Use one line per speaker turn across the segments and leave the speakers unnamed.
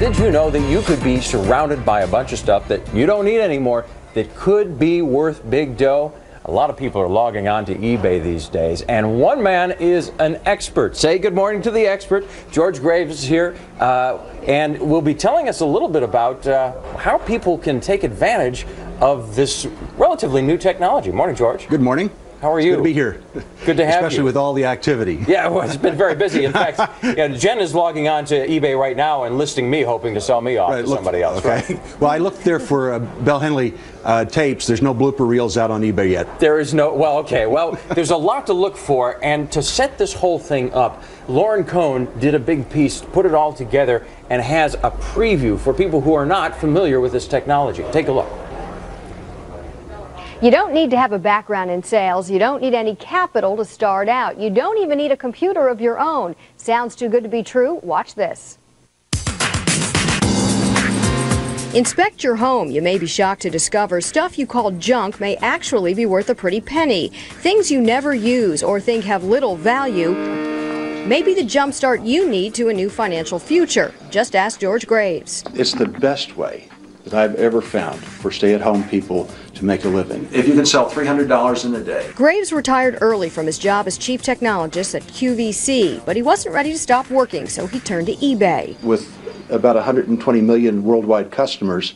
Did you know that you could be surrounded by a bunch of stuff that you don't need anymore that could be worth big dough? A lot of people are logging on to eBay these days, and one man is an expert. Say good morning to the expert. George Graves is here, and will be telling us a little bit about how people can take advantage of this relatively new technology. Morning, George.
Good morning.
How are you?
Good to be here.
Good to have you.
Especially with all the activity.
Yeah, well, it's been very busy. In fact, Jen is logging on to eBay right now and listing me, hoping to sell me off to somebody else.
Okay.
Right?
Well, I looked there for Bell Henley tapes. There's no blooper reels out on eBay yet.
There is no, well, okay. Well, there's a lot to look for, and to set this whole thing up, Lauren Cohn did a big piece, put it all together, and has a preview for people who are not familiar with this technology. Take a look.
You don't need to have a background in sales. You don't need any capital to start out. You don't even need a computer of your own. Sounds too good to be true? Watch this. Inspect your home. You may be shocked to discover stuff you call junk may actually be worth a pretty penny. Things you never use or think have little value may be the jump start you need to a new financial future. Just ask George Graves.
It's the best way that I've ever found for stay-at-home people to make a living. If you can sell $300 in a day.
Graves retired early from his job as chief technologist at QVC, but he wasn't ready to stop working, so he turned to eBay.
With about 120 million worldwide customers,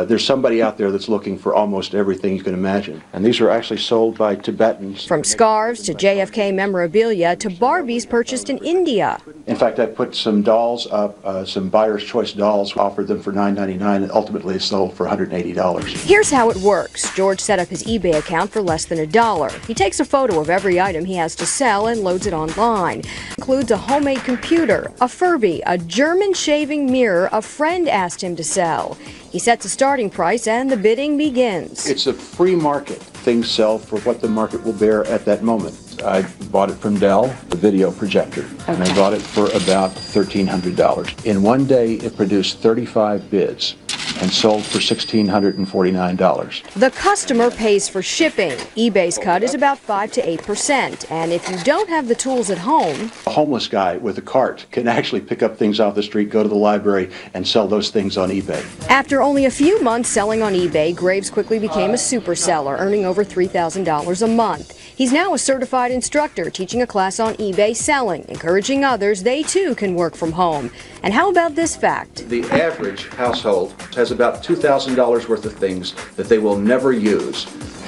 there's somebody out there that's looking for almost everything you can imagine. And these are actually sold by Tibetans.
From scarves to JFK memorabilia to Barbies purchased in India.
In fact, I put some dolls up, some buyer's choice dolls, offered them for $9.99, and ultimately sold for $180.
Here's how it works. George set up his eBay account for less than $1. He takes a photo of every item he has to sell and loads it online. Includes a homemade computer, a Furby, a German shaving mirror a friend asked him to sell. He sets a starting price and the bidding begins.
It's a free market. Things sell for what the market will bear at that moment. I bought it from Dell, the video projector, and I bought it for about $1,300. In one day, it produced 35 bids and sold for $1,649.
The customer pays for shipping. eBay's cut is about 5 to 8%. And if you don't have the tools at home,
A homeless guy with a cart can actually pick up things off the street, go to the library, and sell those things on eBay.
After only a few months selling on eBay, Graves quickly became a super seller, earning over $3,000 a month. He's now a certified instructor teaching a class on eBay selling, encouraging others they too can work from home. And how about this fact?
The average household has about $2,000 worth of things that they will never use.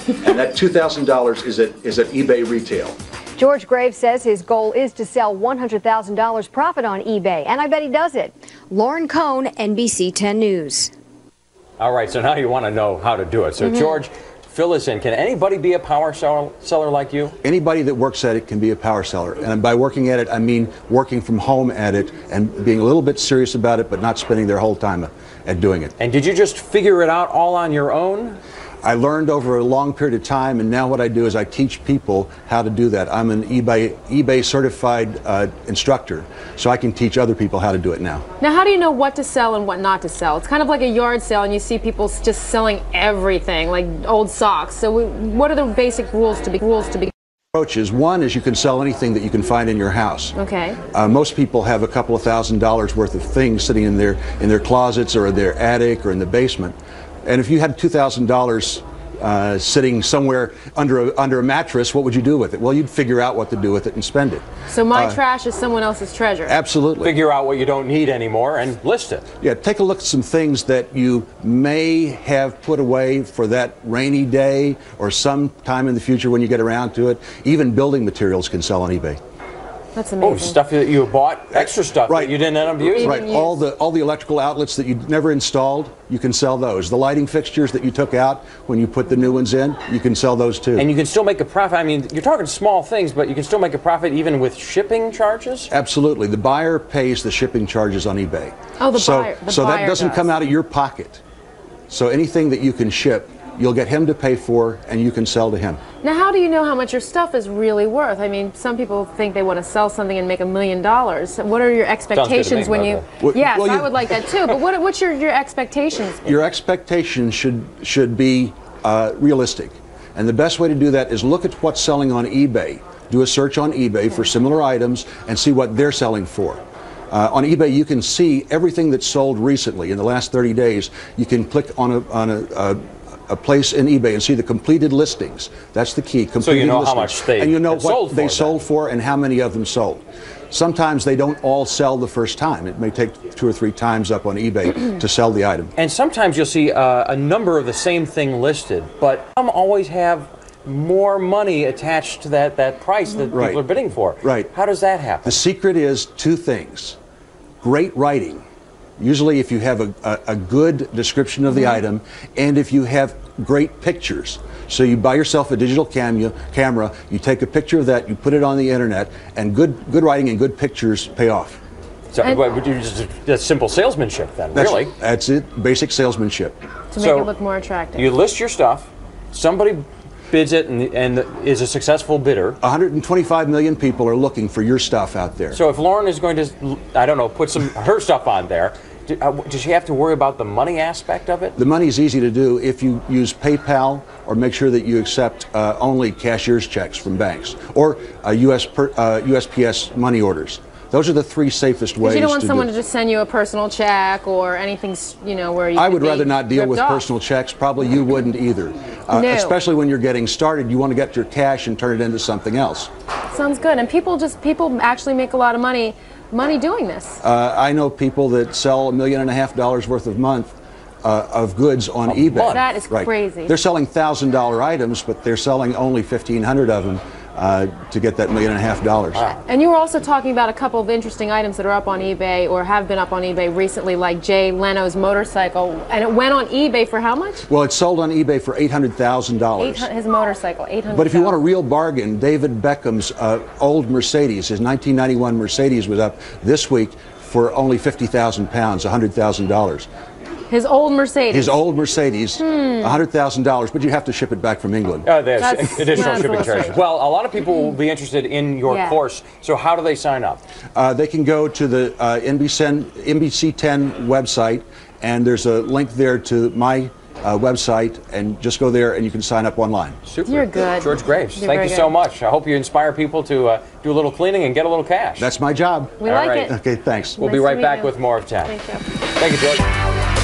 And that $2,000 is at eBay retail.
George Graves says his goal is to sell $100,000 profit on eBay, and I bet he does it. Lauren Cohn, NBC 10 News.
All right, so now you want to know how to do it. So, George, fill us in. Can anybody be a power seller like you?
Anybody that works at it can be a power seller. And by working at it, I mean working from home at it and being a little bit serious about it, but not spending their whole time at doing it.
And did you just figure it out all on your own?
I learned over a long period of time, and now what I do is I teach people how to do that. I'm an eBay certified instructor, so I can teach other people how to do it now.
Now, how do you know what to sell and what not to sell? It's kind of like a yard sale, and you see people just selling everything, like old socks. So what are the basic rules to be?
Approaches. One is you can sell anything that you can find in your house.
Okay.
Most people have a couple of $1,000s worth of things sitting in their closets or their attic or in the basement. And if you had $2,000 sitting somewhere under a mattress, what would you do with it? Well, you'd figure out what to do with it and spend it.
So my trash is someone else's treasure.
Absolutely.
Figure out what you don't need anymore and list it.
Yeah, take a look at some things that you may have put away for that rainy day or some time in the future when you get around to it. Even building materials can sell on eBay.
That's amazing.
Oh, stuff that you bought, extra stuff that you didn't end up using.
Right, all the electrical outlets that you never installed, you can sell those. The lighting fixtures that you took out when you put the new ones in, you can sell those too.
And you can still make a profit. I mean, you're talking small things, but you can still make a profit even with shipping charges?
Absolutely. The buyer pays the shipping charges on eBay.
Oh, the buyer.
So that doesn't come out of your pocket. So anything that you can ship, you'll get him to pay for, and you can sell to him.
Now, how do you know how much your stuff is really worth? I mean, some people think they want to sell something and make $1 million. What are your expectations when you? Yes, I would like that too. But what's your expectations?
Your expectations should be realistic, and the best way to do that is look at what's selling on eBay. Do a search on eBay for similar items and see what they're selling for. On eBay, you can see everything that's sold recently in the last 30 days. You can click on a place in eBay and see the completed listings. That's the key.
So you know how much they
and you know
what
they sold for and how many of them sold. Sometimes they don't all sell the first time. It may take 2 or 3 times up on eBay to sell the item.
And sometimes you'll see a number of the same thing listed, but some always have more money attached to that price that people are bidding for.
Right.
How does that happen?
The secret is 2 things. Great writing. Usually if you have a good description of the item, and if you have great pictures. So you buy yourself a digital camera, you take a picture of that, you put it on the internet, and good writing and good pictures pay off.
So that's simple salesmanship then, really.
That's it, basic salesmanship.
To make it look more attractive.
You list your stuff, somebody bids it and is a successful bidder.
125 million people are looking for your stuff out there.
So if Lauren is going to, I don't know, put her stuff on there, does she have to worry about the money aspect of it?
The money is easy to do if you use PayPal or make sure that you accept only cashier's checks from banks or USPS money orders. Those are the 3 safest ways.
You don't want someone to just send you a personal check or anything, you know, where you.
I would rather not deal with personal checks. Probably you wouldn't either.
No.
Especially when you're getting started, you want to get your cash and turn it into something else.
Sounds good. And people actually make a lot of money doing this.
I know people that sell $1.5 million worth of month of goods on eBay.
That is crazy.
They're selling $1,000 items, but they're selling only 1,500 of them to get that $1.5 million.
Wow.
And you were also talking about a couple of interesting items that are up on eBay or have been up on eBay recently, like Jay Leno's motorcycle, and it went on eBay for how much?
Well, it's sold on eBay for $800,000.
His motorcycle, $800,000.
But if you want a real bargain, David Beckham's old Mercedes, his 1991 Mercedes, was up this week for only 50,000 pounds, $100,000.
His old Mercedes.
His old Mercedes, $100,000, but you have to ship it back from England.
There's additional shipping charges. Well, a lot of people will be interested in your course, so how do they sign up?
They can go to the NBC 10 website, and there's a link there to my website, and just go there and you can sign up online.
Super.
You're good.
George Graves, thank you so much. I hope you inspire people to do a little cleaning and get a little cash.
That's my job.
We like it.
Okay, thanks.
We'll be right back with more of Tech.
Thank you.
Thank you, George.